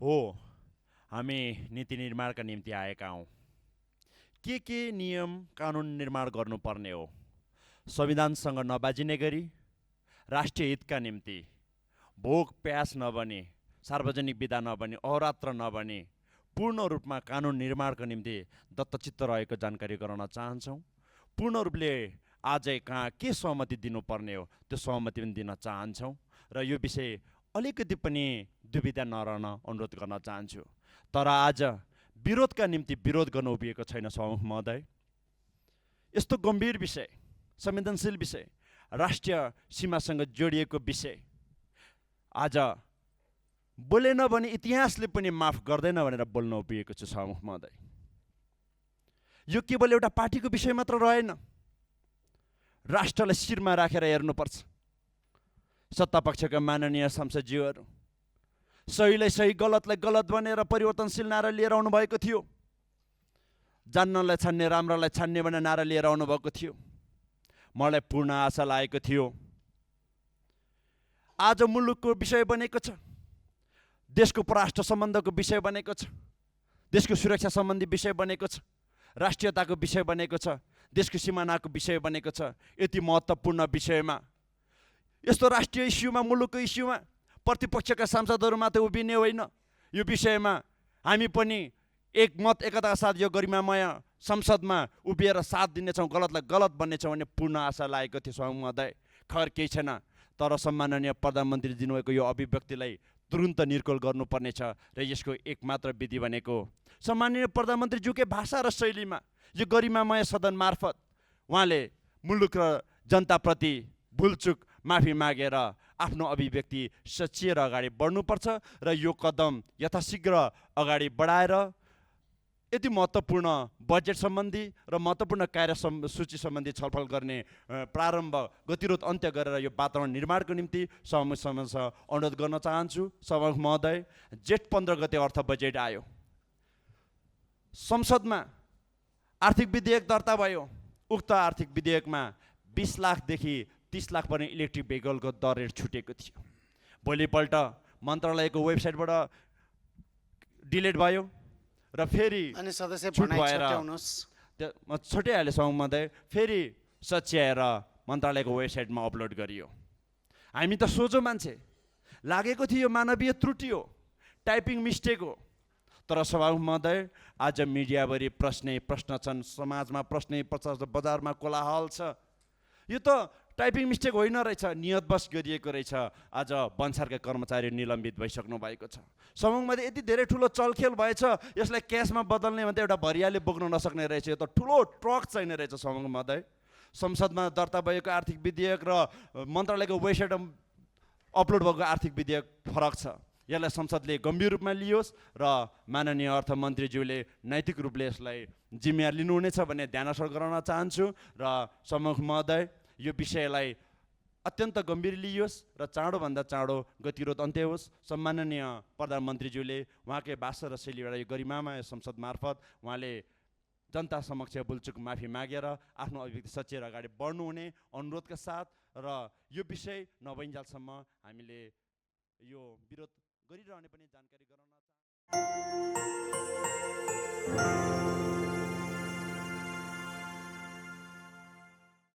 हो, हामी नीति निर्माणका निम्ति आएका हौँ। के नियम कानुन निर्माण गर्नुपर्ने हो, संविधानसँग नबाजिने गरी, राष्ट्रिय हितका निम्ति, भोग प्यास नबनी, सार्वजनिक विधा नबनी, अहोरात्र नबनी, पूर्ण रूपमा कानुन निर्माणको निम्ति दत्तचित्त रहेको जानकारी गराउन चाहन्छौँ। पूर्ण रूपले आजै कहाँ के सहमति दिनुपर्ने हो त्यो सहमति पनि दिन चाहन्छौँ र यो विषय अलिकति पनि दुविधा नरहन अनुरोध गर्न चाहन्छु। तर आज विरोधका निम्ति विरोध गर्न उभिएको छैन सभामुख महोदय। यस्तो गम्भीर विषय, संवेदनशील विषय, राष्ट्रिय सीमासँग जोडिएको विषय आज बोलेन भने इतिहासले पनि माफ गर्दैन भनेर बोल्न उभिएको छु सभामुख महोदय। यो केवल एउटा पार्टीको विषय मात्र रहेन, राष्ट्रलाई शिरमा राखेर हेर्नुपर्छ। सत्तापक्षका माननीय सांसदज्यूहरू सहीलाई सही, गलतलाई गलत भनेर परिवर्तनशील नारा लिएर आउनुभएको थियो। जान्नलाई छान्ने, राम्रोलाई छान्ने भनेर नारा लिएर आउनुभएको थियो। मलाई पूर्ण आशा लागेको थियो आज मुलुकको विषय बनेको छ, देशको परराष्ट्र सम्बन्धको विषय बनेको छ, देशको सुरक्षा सम्बन्धी विषय बनेको छ, राष्ट्रियताको विषय बनेको छ, देशको सिमानाको विषय बनेको छ। यति महत्त्वपूर्ण विषयमा, यस्तो राष्ट्रिय इस्युमा, मुलुकको इस्युमा प्रतिपक्षका सांसदहरू मात्र उभिने होइन। यो विषयमा हामी पनि एकमत एकताका साथ यो गरिमामय संसदमा उभिएर साथ दिनेछौँ, गलतलाई गलत बन्नेछौँ भन्ने पूर्ण आशा लागेको थियो सभामुख महोदय। खबर केही छैन, तर सम्माननीय प्रधानमन्त्री दिनुभएको यो अभिव्यक्तिलाई तुरुन्त निर्कोल गर्नुपर्नेछ र यसको एकमात्र विधि भनेको सम्माननीय प्रधानमन्त्रीज्यूकै भाषा र शैलीमा यो गरिमामय सदन मार्फत उहाँले मुलुक र जनताप्रति भुलचुक माफी मागेर आफ्नो अभिव्यक्ति सच्याएर अगाडि बढ्नुपर्छ र यो कदम यथाशीघ्र अगाडि बढाएर यति महत्त्वपूर्ण बजेट सम्बन्धी र महत्त्वपूर्ण कार्यसूची सम्बन्धी छलफल गर्ने प्रारम्भ गतिरोध अन्त्य गरेर यो वातावरण निर्माणको निम्ति सभामुखसँग अनुरोध गर्न चाहन्छु। सभामुख महोदय, जेठ 15 गते अर्थ बजेट आयो, संसदमा आर्थिक विधेयक दर्ता भयो। उक्त आर्थिक विधेयकमा 20 लाखदेखि 30 लाख पर्ने इलेक्ट्रिक भेहिकलको दर रेट छुटेको थियो। भोलिपल्ट मन्त्रालयको वेबसाइटबाट डिलिट भयो र फेरि अनि सदस्य छुट भनाइ भएर छट्याउनुस्। म छुट्याइहालेँ सभामुख महोदय। फेरि सच्याएर मन्त्रालयको वेबसाइटमा अपलोड गरियो। हामी त सोझो मान्छे, लागेको थियो मानवीय त्रुटि हो, टाइपिङ मिस्टेक हो। तर सभामुख महोदय, आज मिडियाभरि प्रश्न छन्, समाजमा प्रश्न प्रचार, बजारमा कोलाहल छ। यो त टाइपिङ मिस्टेक होइन रहेछ, नियतवश गरिएको रहेछ। आज भन्सारका कर्मचारी निलम्बित भइसक्नु भएको छ। सभामुखमा यति धेरै ठुलो चलखेल भएछ, यसलाई क्यासमा बदल्ने भने त एउटा भरियाले बोक्न नसक्ने रहेछ। यो त ठुलो ट्रक चाहिने रहेछ सभामुख महोदय। संसदमा दर्ता भएको आर्थिक विधेयक र मन्त्रालयको वेबसाइट अपलोड भएको आर्थिक विधेयक फरक छ। यसलाई संसदले गम्भीर रूपमा लियोस् र माननीय अर्थमन्त्रीज्यूले नैतिक रूपले यसलाई जिम्मेवारी लिनुहुनेछ भन्ने ध्यानस्मरण गराउन चाहन्छु। र सभामुख महोदय, यो विषयलाई अत्यन्त गम्भीर लियोस् र चाँडोभन्दा चाँडो गतिरोध अन्त्य होस्। सम्माननीय प्रधानमन्त्रीज्यूले उहाँकै भाषा र शैलीबाट यो गरिमामय संसद मार्फत उहाँले जनता समक्ष भुलचुक माफी मागेर आफ्नो अभिव्यक्ति सच्याएर अगाडि बढ्नुहुने अनुरोधका साथ र यो विषय नभइन्जेलसम्म हामीले यो विरोध गरिरहने पनि जानकारी गराउन चाहन्छु।